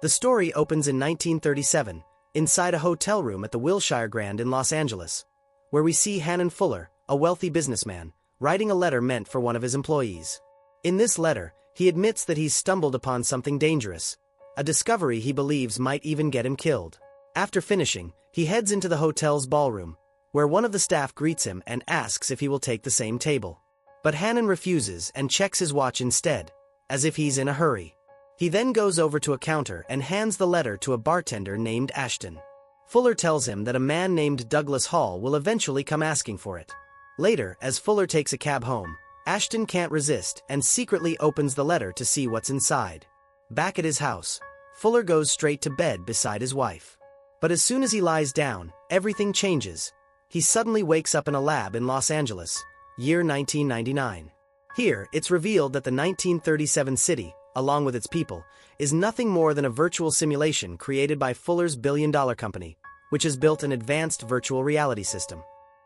The story opens in 1937, inside a hotel room at the Wilshire Grand in Los Angeles, where we see Hannon Fuller, a wealthy businessman, writing a letter meant for one of his employees. In this letter, he admits that he's stumbled upon something dangerous, a discovery he believes might even get him killed. After finishing, he heads into the hotel's ballroom, where one of the staff greets him and asks if he will take the same table. But Hannon refuses and checks his watch instead, as if he's in a hurry. He then goes over to a counter and hands the letter to a bartender named Ashton. Fuller tells him that a man named Douglas Hall will eventually come asking for it. Later, as Fuller takes a cab home, Ashton can't resist and secretly opens the letter to see what's inside. Back at his house, Fuller goes straight to bed beside his wife. But as soon as he lies down, everything changes. He suddenly wakes up in a lab in Los Angeles, year 1999. Here, it's revealed that the 1937 city, along with its people, is nothing more than a virtual simulation created by Fuller's billion-dollar company, which has built an advanced virtual reality system.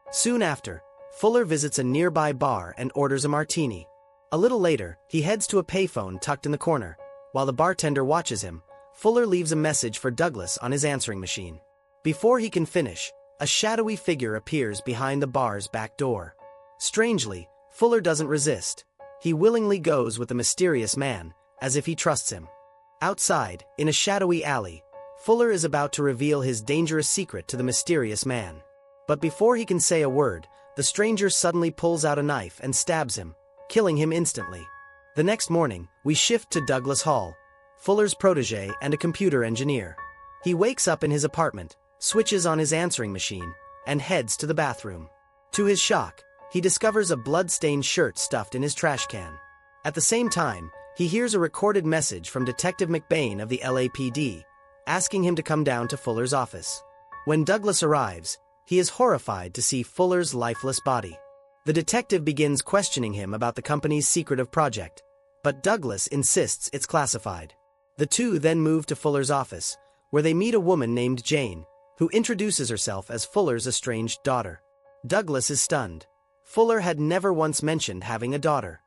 Soon after, Fuller visits a nearby bar and orders a martini. A little later, he heads to a payphone tucked in the corner. While the bartender watches him, Fuller leaves a message for Douglas on his answering machine. Before he can finish, a shadowy figure appears behind the bar's back door. Strangely, Fuller doesn't resist. He willingly goes with the mysterious man, as if he trusts him. Outside, in a shadowy alley, Fuller is about to reveal his dangerous secret to the mysterious man. But before he can say a word, the stranger suddenly pulls out a knife and stabs him, killing him instantly. The next morning, we shift to Douglas Hall, Fuller's protege and a computer engineer. He wakes up in his apartment, switches on his answering machine, and heads to the bathroom. To his shock, he discovers a blood-stained shirt stuffed in his trash can. At the same time, he hears a recorded message from Detective McBain of the LAPD, asking him to come down to Fuller's office. When Douglas arrives, he is horrified to see Fuller's lifeless body. The detective begins questioning him about the company's secretive project, but Douglas insists it's classified. The two then move to Fuller's office, where they meet a woman named Jane, who introduces herself as Fuller's estranged daughter. Douglas is stunned. Fuller had never once mentioned having a daughter.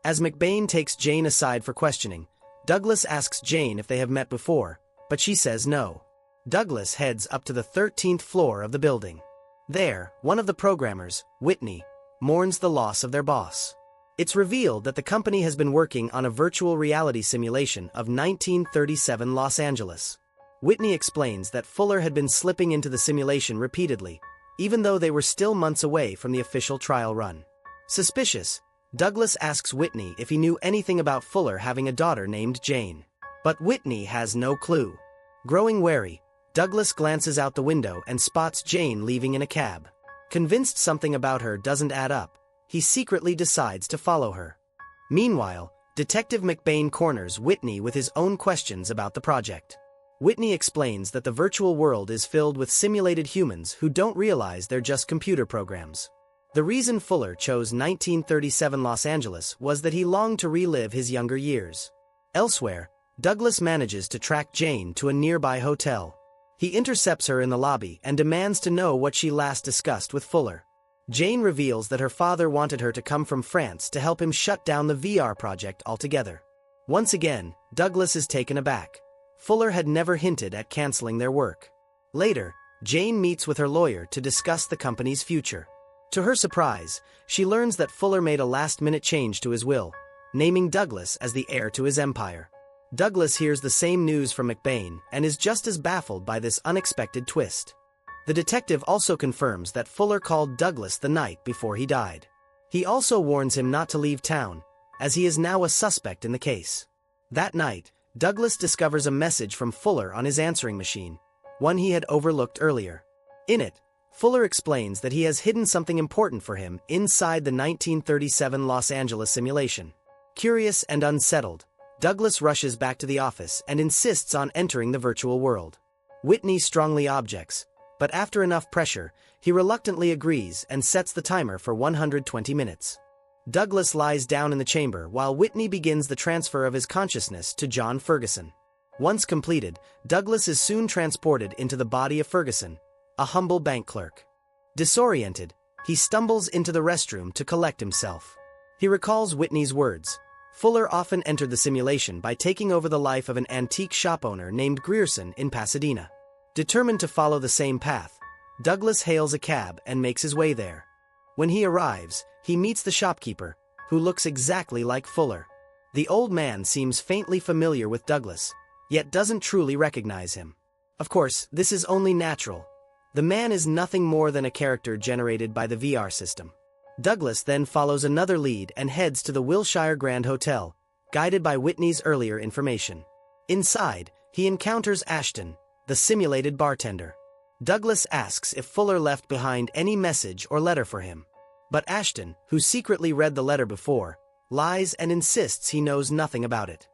As McBain takes Jane aside for questioning, Douglas asks Jane if they have met before, but she says no. Douglas heads up to the 13th floor of the building. There, one of the programmers, Whitney, mourns the loss of their boss. It's revealed that the company has been working on a virtual reality simulation of 1937 Los Angeles. Whitney explains that Fuller had been slipping into the simulation repeatedly, even though they were still months away from the official trial run. Suspicious, Douglas asks Whitney if he knew anything about Fuller having a daughter named Jane. But Whitney has no clue. Growing wary, Douglas glances out the window and spots Jane leaving in a cab. Convinced something about her doesn't add up, he secretly decides to follow her. Meanwhile, Detective McBain corners Whitney with his own questions about the project. Whitney explains that the virtual world is filled with simulated humans who don't realize they're just computer programs. The reason Fuller chose 1937 Los Angeles was that he longed to relive his younger years. Elsewhere, Douglas manages to track Jane to a nearby hotel. He intercepts her in the lobby and demands to know what she last discussed with Fuller. Jane reveals that her father wanted her to come from France to help him shut down the VR project altogether. Once again, Douglas is taken aback. Fuller had never hinted at canceling their work. Later, Jane meets with her lawyer to discuss the company's future. To her surprise, she learns that Fuller made a last-minute change to his will, naming Douglas as the heir to his empire. Douglas hears the same news from McBain and is just as baffled by this unexpected twist. The detective also confirms that Fuller called Douglas the night before he died. He also warns him not to leave town, as he is now a suspect in the case. That night, Douglas discovers a message from Fuller on his answering machine, one he had overlooked earlier. In it, Fuller explains that he has hidden something important for him inside the 1937 Los Angeles simulation. Curious and unsettled, Douglas rushes back to the office and insists on entering the virtual world. Whitney strongly objects, but after enough pressure, he reluctantly agrees and sets the timer for 120 minutes. Douglas lies down in the chamber while Whitney begins the transfer of his consciousness to John Ferguson. Once completed, Douglas is soon transported into the body of Ferguson, a humble bank clerk. Disoriented, he stumbles into the restroom to collect himself. He recalls Whitney's words, Fuller often entered the simulation by taking over the life of an antique shop owner named Grierson in Pasadena. Determined to follow the same path, Douglas hails a cab and makes his way there. When he arrives, he meets the shopkeeper, who looks exactly like Fuller. The old man seems faintly familiar with Douglas, yet doesn't truly recognize him. Of course, this is only natural. The man is nothing more than a character generated by the VR system. Douglas then follows another lead and heads to the Wilshire Grand Hotel, guided by Whitney's earlier information. Inside, he encounters Ashton, the simulated bartender. Douglas asks if Fuller left behind any message or letter for him. But Ashton, who secretly read the letter before, lies and insists he knows nothing about it.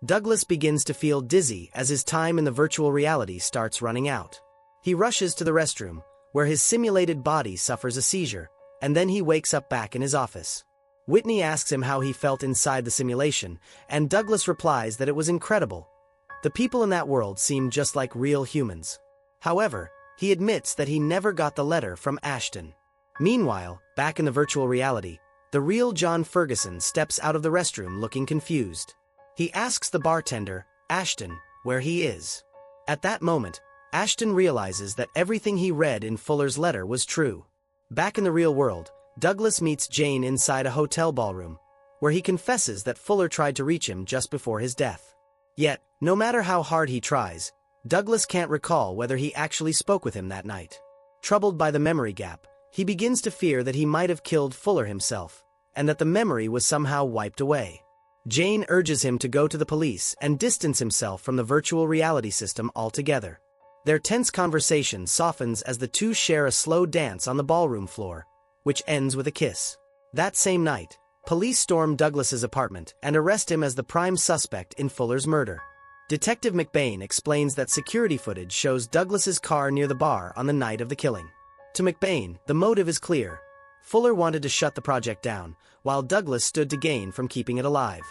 Douglas begins to feel dizzy as his time in the virtual reality starts running out. He rushes to the restroom, where his simulated body suffers a seizure, and then he wakes up back in his office. Whitney asks him how he felt inside the simulation, and Douglas replies that it was incredible. The people in that world seemed just like real humans. However, he admits that he never got the letter from Ashton. Meanwhile, back in the virtual reality, the real John Ferguson steps out of the restroom looking confused. He asks the bartender, Ashton, where he is. At that moment, Ashton realizes that everything he read in Fuller's letter was true. Back in the real world, Douglas meets Jane inside a hotel ballroom, where he confesses that Fuller tried to reach him just before his death. Yet, no matter how hard he tries, Douglas can't recall whether he actually spoke with him that night. Troubled by the memory gap, he begins to fear that he might have killed Fuller himself, and that the memory was somehow wiped away. Jane urges him to go to the police and distance himself from the virtual reality system altogether. Their tense conversation softens as the two share a slow dance on the ballroom floor, which ends with a kiss. That same night, police storm Douglas's apartment and arrest him as the prime suspect in Fuller's murder. Detective McBain explains that security footage shows Douglas's car near the bar on the night of the killing. To McBain, the motive is clear. Fuller wanted to shut the project down, while Douglas stood to gain from keeping it alive.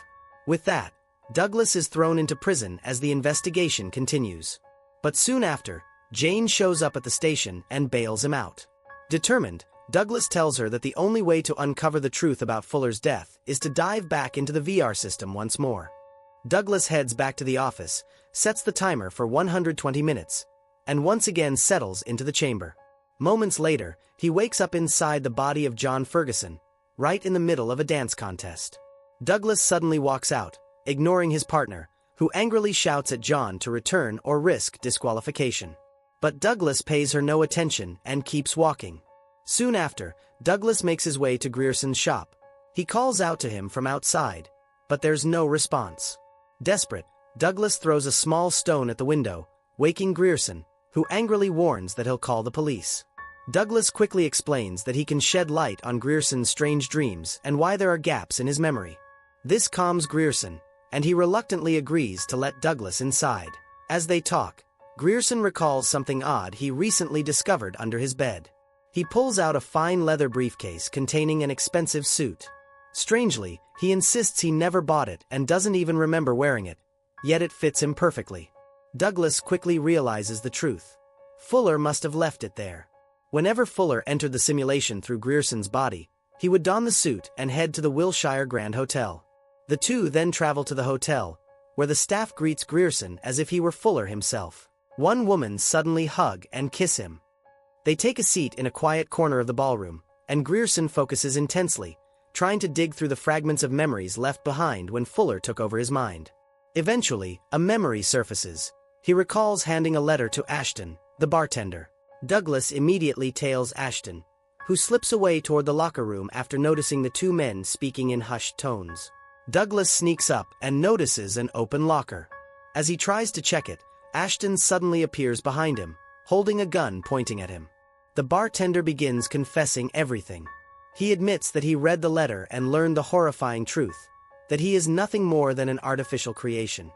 With that, Douglas is thrown into prison as the investigation continues. But soon after, Jane shows up at the station and bails him out. Determined, Douglas tells her that the only way to uncover the truth about Fuller's death is to dive back into the VR system once more. Douglas heads back to the office, sets the timer for 120 minutes, and once again settles into the chamber. Moments later, he wakes up inside the body of John Ferguson, right in the middle of a dance contest. Douglas suddenly walks out, ignoring his partner, who angrily shouts at John to return or risk disqualification. But Douglas pays her no attention and keeps walking. Soon after, Douglas makes his way to Grierson's shop. He calls out to him from outside, but there's no response. Desperate, Douglas throws a small stone at the window, waking Grierson, who angrily warns that he'll call the police. Douglas quickly explains that he can shed light on Grierson's strange dreams and why there are gaps in his memory. This calms Grierson, and he reluctantly agrees to let Douglas inside. As they talk, Grierson recalls something odd he recently discovered under his bed. He pulls out a fine leather briefcase containing an expensive suit. Strangely, he insists he never bought it and doesn't even remember wearing it, yet it fits him perfectly. Douglas quickly realizes the truth. Fuller must have left it there. Whenever Fuller entered the simulation through Grierson's body, he would don the suit and head to the Wilshire Grand Hotel. The two then travel to the hotel, where the staff greets Grierson as if he were Fuller himself. One woman suddenly hug and kiss him. They take a seat in a quiet corner of the ballroom, and Grierson focuses intensely, trying to dig through the fragments of memories left behind when Fuller took over his mind. Eventually, a memory surfaces. He recalls handing a letter to Ashton, the bartender. Douglas immediately tails Ashton, who slips away toward the locker room after noticing the two men speaking in hushed tones. Douglas sneaks up and notices an open locker. As he tries to check it, Ashton suddenly appears behind him, holding a gun pointing at him. The bartender begins confessing everything. He admits that he read the letter and learned the horrifying truth, that he is nothing more than an artificial creation.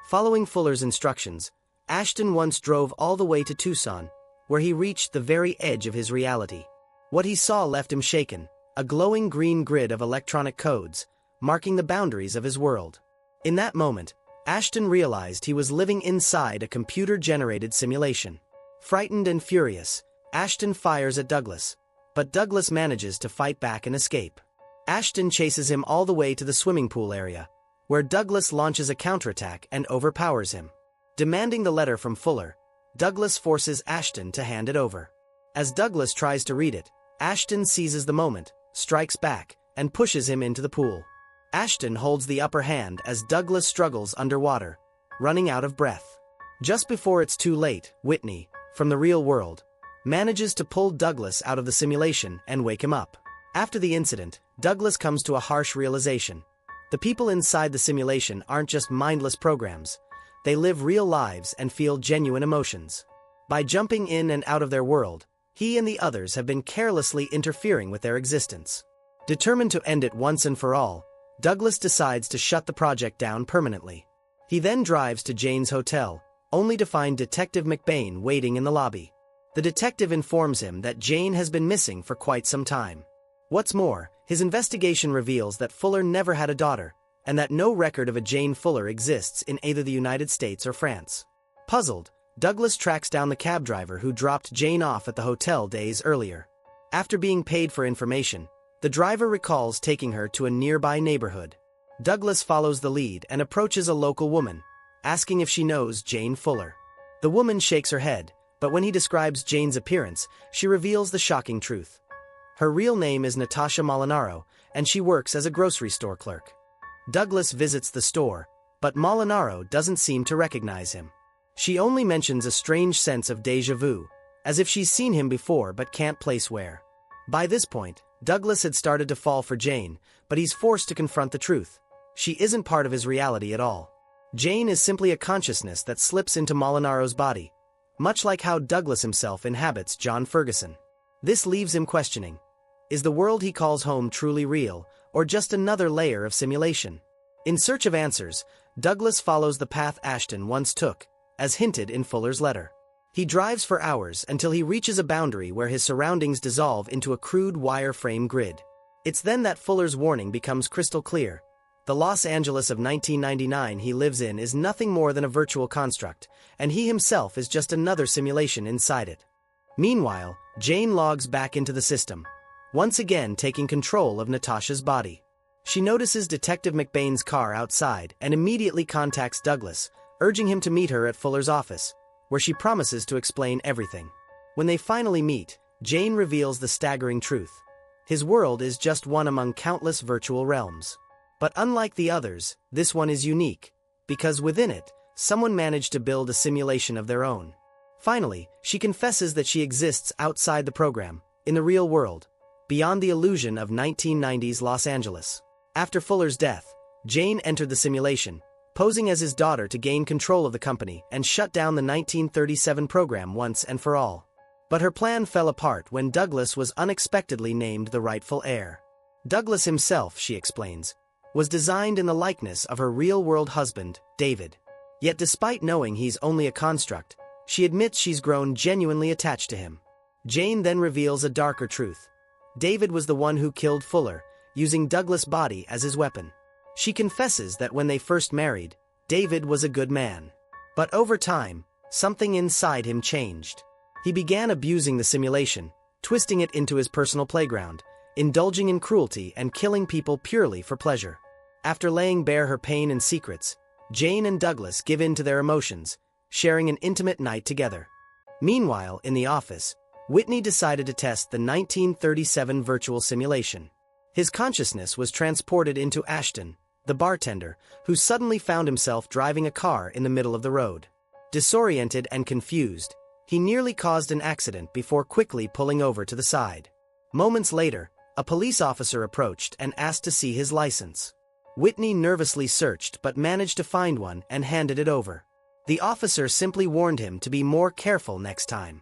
Following Fuller's instructions, Ashton once drove all the way to Tucson, where he reached the very edge of his reality. What he saw left him shaken, a glowing green grid of electronic codes, marking the boundaries of his world. In that moment, Ashton realized he was living inside a computer-generated simulation. Frightened and furious, Ashton fires at Douglas, but Douglas manages to fight back and escape. Ashton chases him all the way to the swimming pool area, where Douglas launches a counterattack and overpowers him. Demanding the letter from Fuller, Douglas forces Ashton to hand it over. As Douglas tries to read it, Ashton seizes the moment, strikes back, and pushes him into the pool. Ashton holds the upper hand as Douglas struggles underwater, running out of breath. Just before it's too late, Whitney, from the real world, manages to pull Douglas out of the simulation and wake him up. After the incident, Douglas comes to a harsh realization. The people inside the simulation aren't just mindless programs. They live real lives and feel genuine emotions. By jumping in and out of their world, he and the others have been carelessly interfering with their existence. Determined to end it once and for all, Douglas decides to shut the project down permanently. He then drives to Jane's hotel, only to find Detective McBain waiting in the lobby. The detective informs him that Jane has been missing for quite some time. What's more, his investigation reveals that Fuller never had a daughter, and that no record of a Jane Fuller exists in either the United States or France. Puzzled, Douglas tracks down the cab driver who dropped Jane off at the hotel days earlier. After being paid for information, the driver recalls taking her to a nearby neighborhood. Douglas follows the lead and approaches a local woman, asking if she knows Jane Fuller. The woman shakes her head, but when he describes Jane's appearance, she reveals the shocking truth. Her real name is Natasha Molinaro, and she works as a grocery store clerk. Douglas visits the store, but Molinaro doesn't seem to recognize him. She only mentions a strange sense of déjà vu, as if she's seen him before but can't place where. By this point, Douglas had started to fall for Jane, but he's forced to confront the truth. She isn't part of his reality at all. Jane is simply a consciousness that slips into Molinaro's body, much like how Douglas himself inhabits John Ferguson. This leaves him questioning. Is the world he calls home truly real, or just another layer of simulation? In search of answers, Douglas follows the path Ashton once took, as hinted in Fuller's letter. He drives for hours until he reaches a boundary where his surroundings dissolve into a crude wireframe grid. It's then that Fuller's warning becomes crystal clear. The Los Angeles of 1999 he lives in is nothing more than a virtual construct, and he himself is just another simulation inside it. Meanwhile, Jane logs back into the system, once again taking control of Natasha's body. She notices Detective McBain's car outside and immediately contacts Douglas, urging him to meet her at Fuller's office, where she promises to explain everything. When they finally meet, Jane reveals the staggering truth. His world is just one among countless virtual realms. But unlike the others, this one is unique, because within it, someone managed to build a simulation of their own. Finally, she confesses that she exists outside the program, in the real world, beyond the illusion of 1990s Los Angeles. After Fuller's death, Jane entered the simulation, posing as his daughter to gain control of the company and shut down the 1937 program once and for all. But her plan fell apart when Douglas was unexpectedly named the rightful heir. Douglas himself, she explains, was designed in the likeness of her real-world husband, David. Yet despite knowing he's only a construct, she admits she's grown genuinely attached to him. Jane then reveals a darker truth. David was the one who killed Fuller, using Douglas' body as his weapon. She confesses that when they first married, David was a good man. But over time, something inside him changed. He began abusing the simulation, twisting it into his personal playground, indulging in cruelty and killing people purely for pleasure. After laying bare her pain and secrets, Jane and Douglas give in to their emotions, sharing an intimate night together. Meanwhile, in the office, Whitney decided to test the 1937 virtual simulation. His consciousness was transported into Ashton, the bartender, who suddenly found himself driving a car in the middle of the road. Disoriented and confused, he nearly caused an accident before quickly pulling over to the side. Moments later, a police officer approached and asked to see his license. Whitney nervously searched but managed to find one and handed it over. The officer simply warned him to be more careful next time.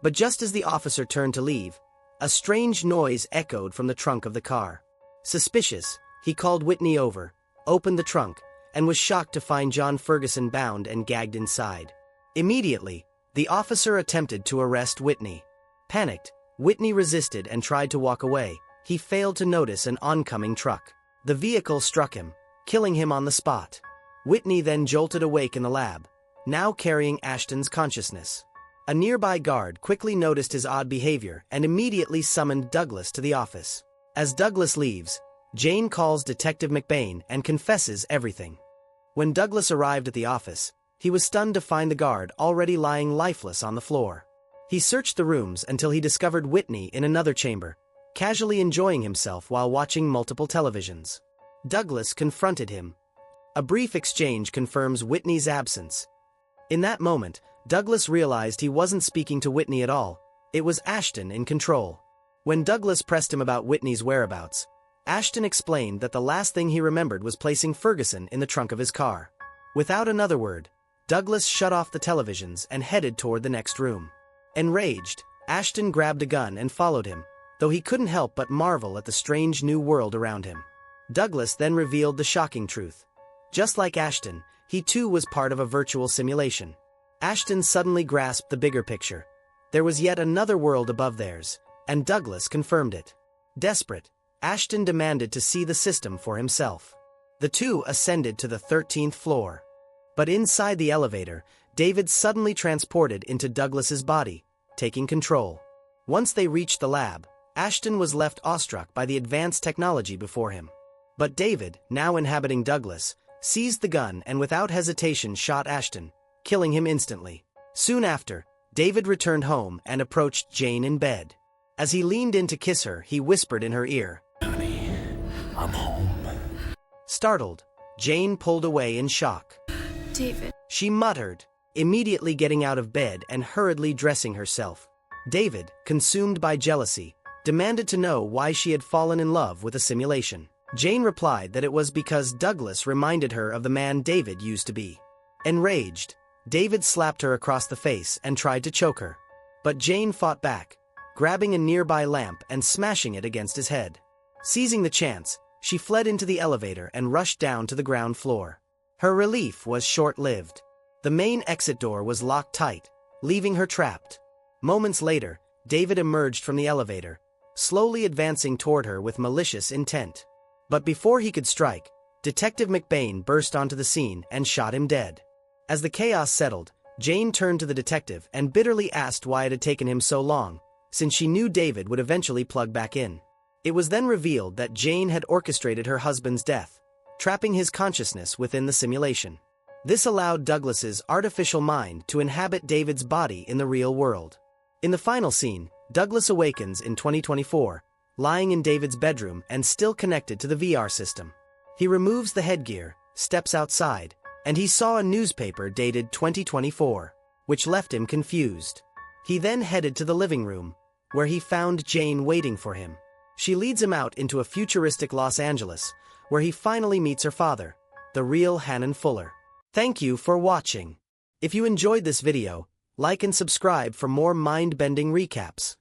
But just as the officer turned to leave, a strange noise echoed from the trunk of the car. Suspicious, he called Whitney over, opened the trunk, and was shocked to find John Ferguson bound and gagged inside. Immediately, the officer attempted to arrest Whitney. Panicked, Whitney resisted and tried to walk away. He failed to notice an oncoming truck. The vehicle struck him, killing him on the spot. Whitney then jolted awake in the lab, now carrying Ashton's consciousness. A nearby guard quickly noticed his odd behavior and immediately summoned Douglas to the office. As Douglas leaves, Jane calls Detective McBain and confesses everything. When Douglas arrived at the office, he was stunned to find the guard already lying lifeless on the floor. He searched the rooms until he discovered Whitney in another chamber, casually enjoying himself while watching multiple televisions. Douglas confronted him. A brief exchange confirms Whitney's absence. In that moment, Douglas realized he wasn't speaking to Whitney at all. It was Ashton in control. When Douglas pressed him about Whitney's whereabouts, Ashton explained that the last thing he remembered was placing Ferguson in the trunk of his car. Without another word, Douglas shut off the televisions and headed toward the next room. Enraged, Ashton grabbed a gun and followed him, though he couldn't help but marvel at the strange new world around him. Douglas then revealed the shocking truth. Just like Ashton, he too was part of a virtual simulation. Ashton suddenly grasped the bigger picture. There was yet another world above theirs, and Douglas confirmed it. Desperate, Ashton demanded to see the system for himself. The two ascended to the 13th floor. But inside the elevator, David suddenly transported into Douglas's body, taking control. Once they reached the lab, Ashton was left awestruck by the advanced technology before him. But David, now inhabiting Douglas, seized the gun and without hesitation shot Ashton, killing him instantly. Soon after, David returned home and approached Jane in bed. As he leaned in to kiss her, he whispered in her ear, "Honey, I'm home." Startled, Jane pulled away in shock. David. She muttered, immediately getting out of bed and hurriedly dressing herself. David, consumed by jealousy, demanded to know why she had fallen in love with a simulation. Jane replied that it was because Douglas reminded her of the man David used to be. Enraged, David slapped her across the face and tried to choke her. But Jane fought back, grabbing a nearby lamp and smashing it against his head. Seizing the chance, she fled into the elevator and rushed down to the ground floor. Her relief was short-lived. The main exit door was locked tight, leaving her trapped. Moments later, David emerged from the elevator, slowly advancing toward her with malicious intent. But before he could strike, Detective McBain burst onto the scene and shot him dead. As the chaos settled, Jane turned to the detective and bitterly asked why it had taken him so long, since she knew David would eventually plug back in. It was then revealed that Jane had orchestrated her husband's death, trapping his consciousness within the simulation. This allowed Douglas's artificial mind to inhabit David's body in the real world. In the final scene, Douglas awakens in 2024, lying in David's bedroom and still connected to the VR system. He removes the headgear, steps outside, and he saw a newspaper dated 2024, which left him confused. He then headed to the living room, where he found Jane waiting for him. She leads him out into a futuristic Los Angeles, where he finally meets her father, the real Hannon Fuller. Thank you for watching. If you enjoyed this video, like and subscribe for more mind-bending recaps.